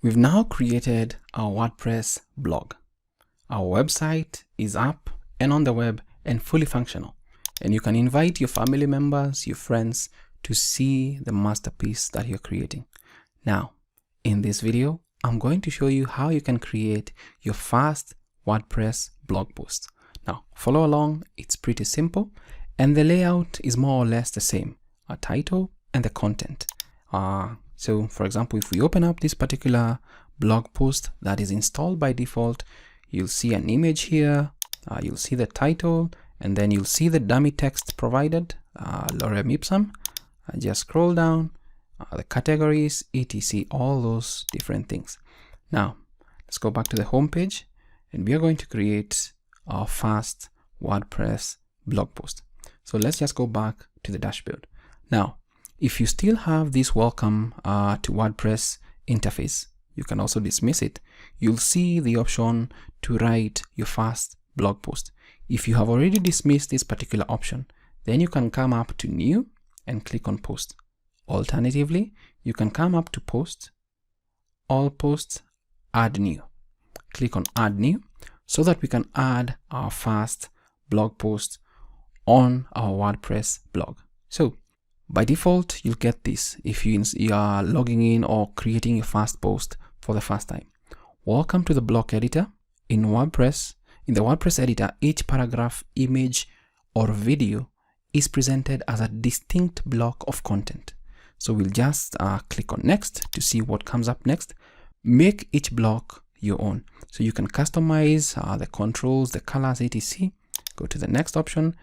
We've now created our WordPress blog. Our website is up and on the web and fully functional. And you can invite your family members, your friends to see the masterpiece that you're creating. Now, in this video, I'm going to show you how you can create your first WordPress blog post. Now, follow along. It's pretty simple. And the layout is more or less the same, a title and the content. So for example, if we open up this particular blog post that is installed by default, you'll see an image here, you'll see the title, and then you'll see the dummy text provided, lorem ipsum. Just scroll down, the categories, etc., all those different things. Now, let's go back to the home page, and we are going to create our first WordPress blog post. So let's just go back to the dashboard. Now, if you still have this welcome to WordPress interface, you can also dismiss it. You'll see the option to write your first blog post. If you have already dismissed this particular option, then you can come up to new and click on post. Alternatively, you can come up to post, all posts, add new. Click on add new so that we can add our first blog post on our WordPress blog. So by default, you'll get this if you are logging in or creating your first post for the first time. Welcome to the block editor. In the WordPress editor, each paragraph, image, or video is presented as a distinct block of content. So we'll just click on next to see what comes up next. Make each block your own. So you can customize the controls, the colors, etc. Go to the next option.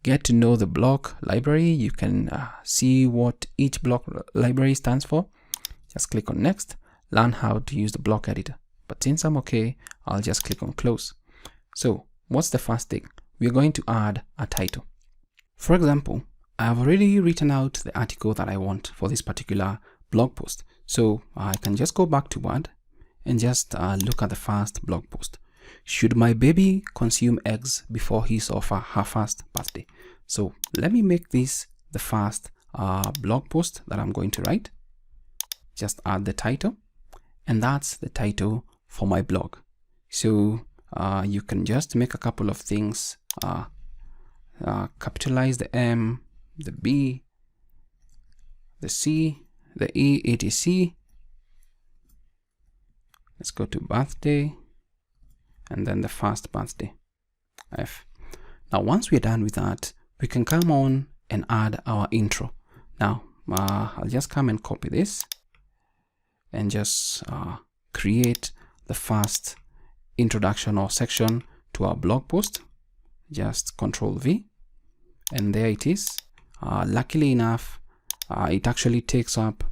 Get to know the block library. You can see what each block library stands for. Just click on next. Learn how to use the block editor. But since I'm okay, I'll just click on close. So what's the first thing? We're going to add a title. For example, I've already written out the article that I want for this particular blog post. So I can just go back to Word and just look at the first blog post. Should my baby consume eggs before his or her first birthday? So let me make this the first blog post that I'm going to write. Just add the title, and that's the title for my blog. So you can just make a couple of things, capitalize the M, the B, the C, the E, etc. Let's go to birthday, and then the first birthday, F. Now, once we're done with that, we can come on and add our intro. Now, I'll just come and copy this and just create the first introduction or section to our blog post. Just Control V, and there it is. Luckily enough, it actually takes up,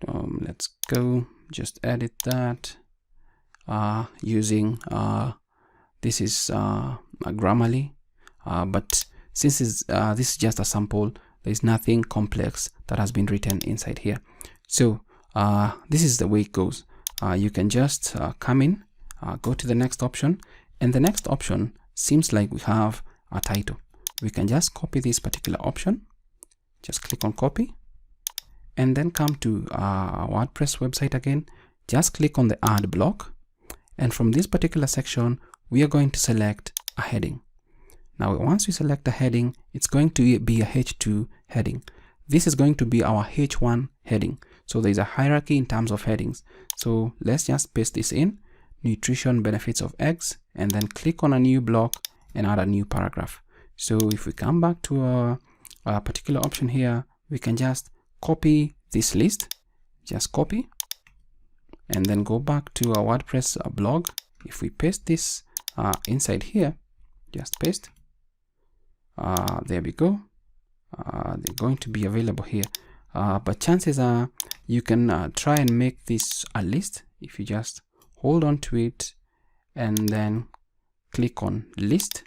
let's go, just edit that. Using this is Grammarly, but since this is just a sample, there is nothing complex that has been written inside here. So this is the way it goes. You can just come in, go to the next option, and the next option seems like we have a title. We can just copy this particular option, just click on copy, and then come to our WordPress website again. Just click on the add block. And from this particular section, we are going to select a heading. Now, once we select a heading, it's going to be a H2 heading. This is going to be our H1 heading. So there's a hierarchy in terms of headings. So let's just paste this in, nutrition benefits of eggs, and then click on a new block and add a new paragraph. So if we come back to a particular option here, we can just copy this list, just copy, and then go back to our WordPress blog. If we paste this inside here, just paste, there we go. They're going to be available here, but chances are you can try and make this a list. If you just hold on to it and then click on list,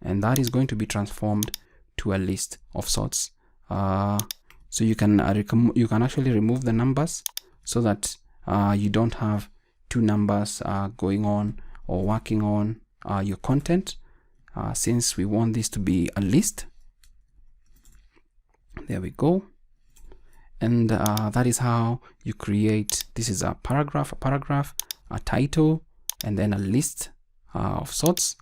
and that is going to be transformed to a list of sorts. So you can actually remove the numbers so that you don't have two numbers going on or working on your content. Since we want this to be a list, there we go. And that is how you create. This is a paragraph, a title, and then a list of sorts.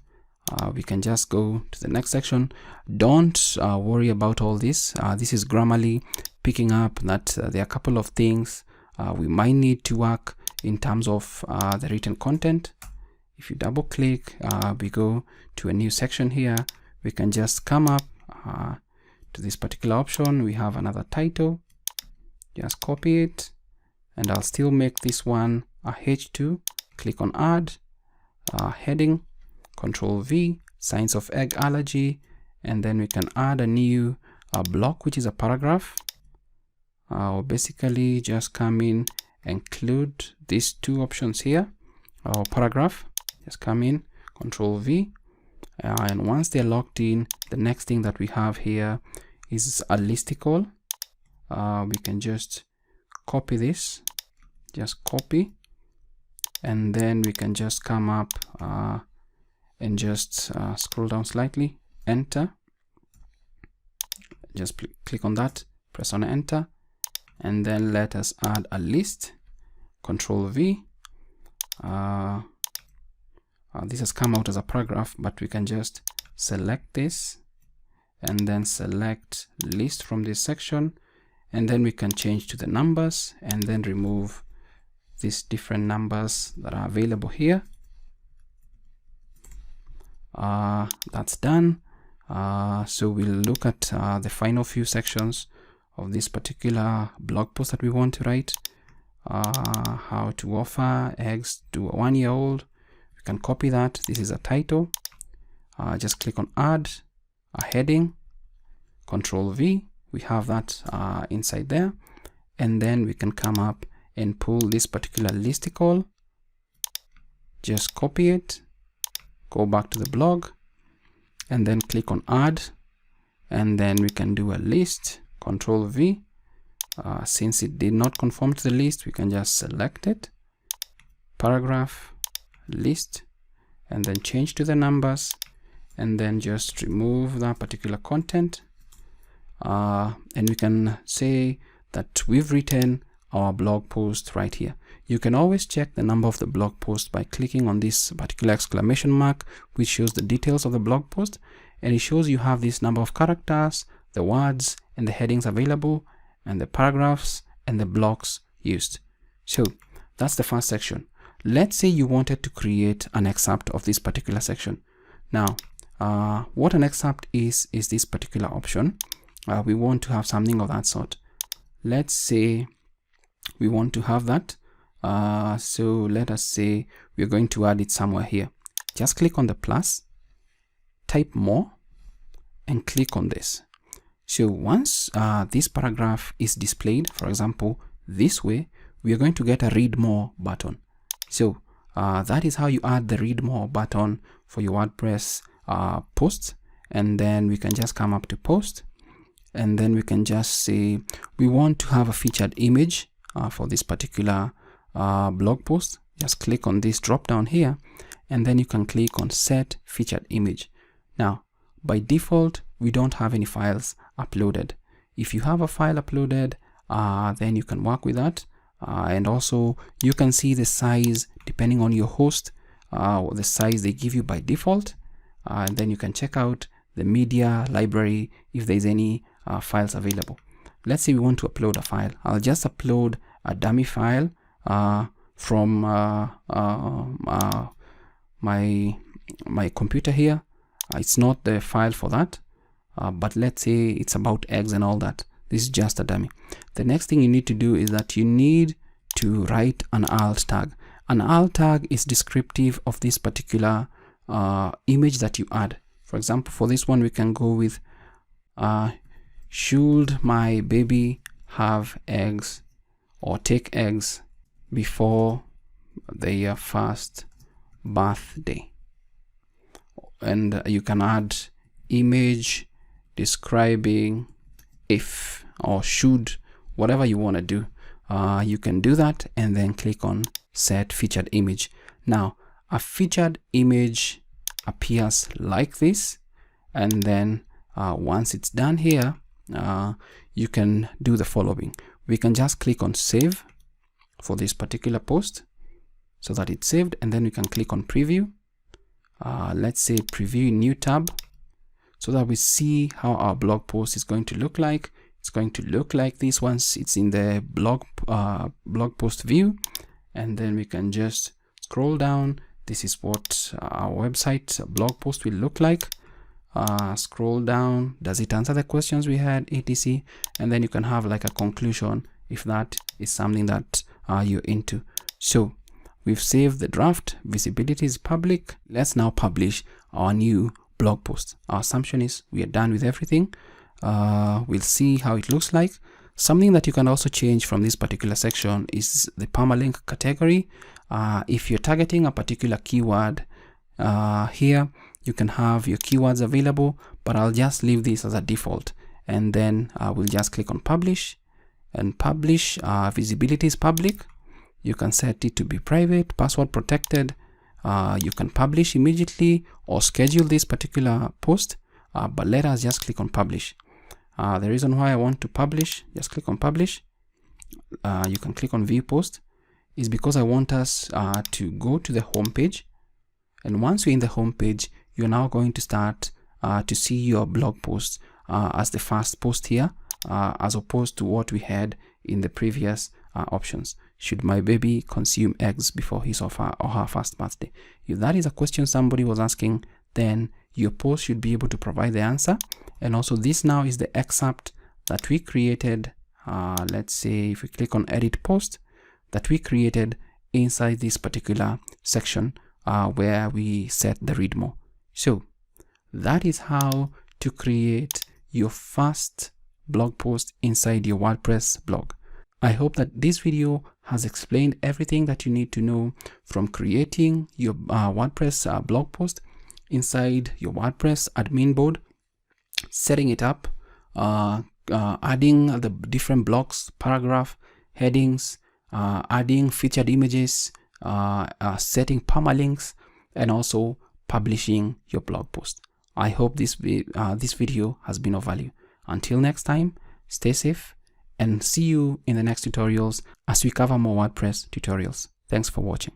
We can just go to the next section. Don't worry about all this. This is Grammarly picking up that there are a couple of things we might need to work in terms of the written content. If you double click, we go to a new section here. We can just come up to this particular option. We have another title. Just copy it, and I'll still make this one a H2. Click on add, heading, Control V, signs of egg allergy, and then we can add a new block, which is a paragraph. I'll basically just come in, include these two options here, our paragraph, just come in, Control V, and once they're locked in, the next thing that we have here is a listicle. We can just copy this, just copy, and then we can just come up and just scroll down slightly, enter, just click on that, press on enter, and then let us add a list, Control V. This has come out as a paragraph, but we can just select this and then select list from this section, and then we can change to the numbers and then remove these different numbers that are available here. That's done. So we'll look at the final few sections of this particular blog post that we want to write. How to offer eggs to a 1-year-old. We can copy that. This is a title. Just click on add, a heading, Control V. We have that inside there, and then we can come up and pull this particular listicle, just copy it, go back to the blog, and then click on add, and then we can do a list, Control V. Since it did not conform to the list, we can just select it, paragraph, list, and then change to the numbers, and then just remove that particular content. And we can say that we've written our blog post right here. You can always check the number of the blog post by clicking on this particular exclamation mark, which shows the details of the blog post, and it shows you have this number of characters, the words and the headings available, and the paragraphs and the blocks used. So that's the first section. Let's say you wanted to create an excerpt of this particular section. Now, what an excerpt is this particular option. We want to have something of that sort. Let's say we want to have that. So let us say we're going to add it somewhere here. Just click on the plus, type more, and click on this. So once this paragraph is displayed, for example, this way, we are going to get a read more button. So that is how you add the read more button for your WordPress posts. And then we can just come up to post, and then we can just say we want to have a featured image for this particular blog post. Just click on this drop down here, and then you can click on set featured image. Now, by default, we don't have any files uploaded. If you have a file uploaded, then you can work with that. And also you can see the size depending on your host, the size they give you by default. And then you can check out the media library if there's any files available. Let's say we want to upload a file. I'll just upload a dummy file from my computer here. It's not the file for that, but let's say it's about eggs and all that. This is just a dummy. The next thing you need to do is that you need to write an alt tag. An alt tag is descriptive of this particular image that you add. For example, for this one, we can go with should my baby have eggs or take eggs before their first birthday? And you can add image describing if or should, whatever you want to do. You can do that and then click on set featured image. Now, a featured image appears like this, and then once it's done here, you can do the following. we can just click on save for this particular post so that it's saved, and then we can click on preview. Let's say preview new tab, so that we see how our blog post is going to look like. It's going to look like this once it's in the blog post view, and then we can just scroll down. This is what our website blog post will look like. Scroll down, does it answer the questions we had, etc. And then you can have like a conclusion if that is something that you're into. So we've saved the draft, visibility is public. Let's now publish our new blog post. Our assumption is we are done with everything. We'll see how it looks like. Something that you can also change from this particular section is the permalink category. If you're targeting a particular keyword, here you can have your keywords available, but I'll just leave this as a default, and then we'll just click on publish, and publish. Visibility is public. You can set it to be private, password protected. You can publish immediately or schedule this particular post, but let us just click on publish. The reason why I want to publish, just click on publish. You can click on view post, is because I want us to go to the home page. And once you're in the home page, you're now going to start to see your blog post as the first post here, as opposed to what we had in the previous options. Should my baby consume eggs before his or her first birthday? If that is a question somebody was asking, then your post should be able to provide the answer. And also this now is the excerpt that we created. Let's say if we click on edit post, that we created inside this particular section where we set the read more. So that is how to create your first blog post inside your WordPress blog. I hope that this video has explained everything that you need to know from creating your WordPress blog post inside your WordPress admin board, setting it up, adding the different blocks, paragraph, headings, adding featured images, setting permalinks, and also publishing your blog post. I hope this video has been of value. Until next time, stay safe, and see you in the next tutorials as we cover more WordPress tutorials. Thanks for watching.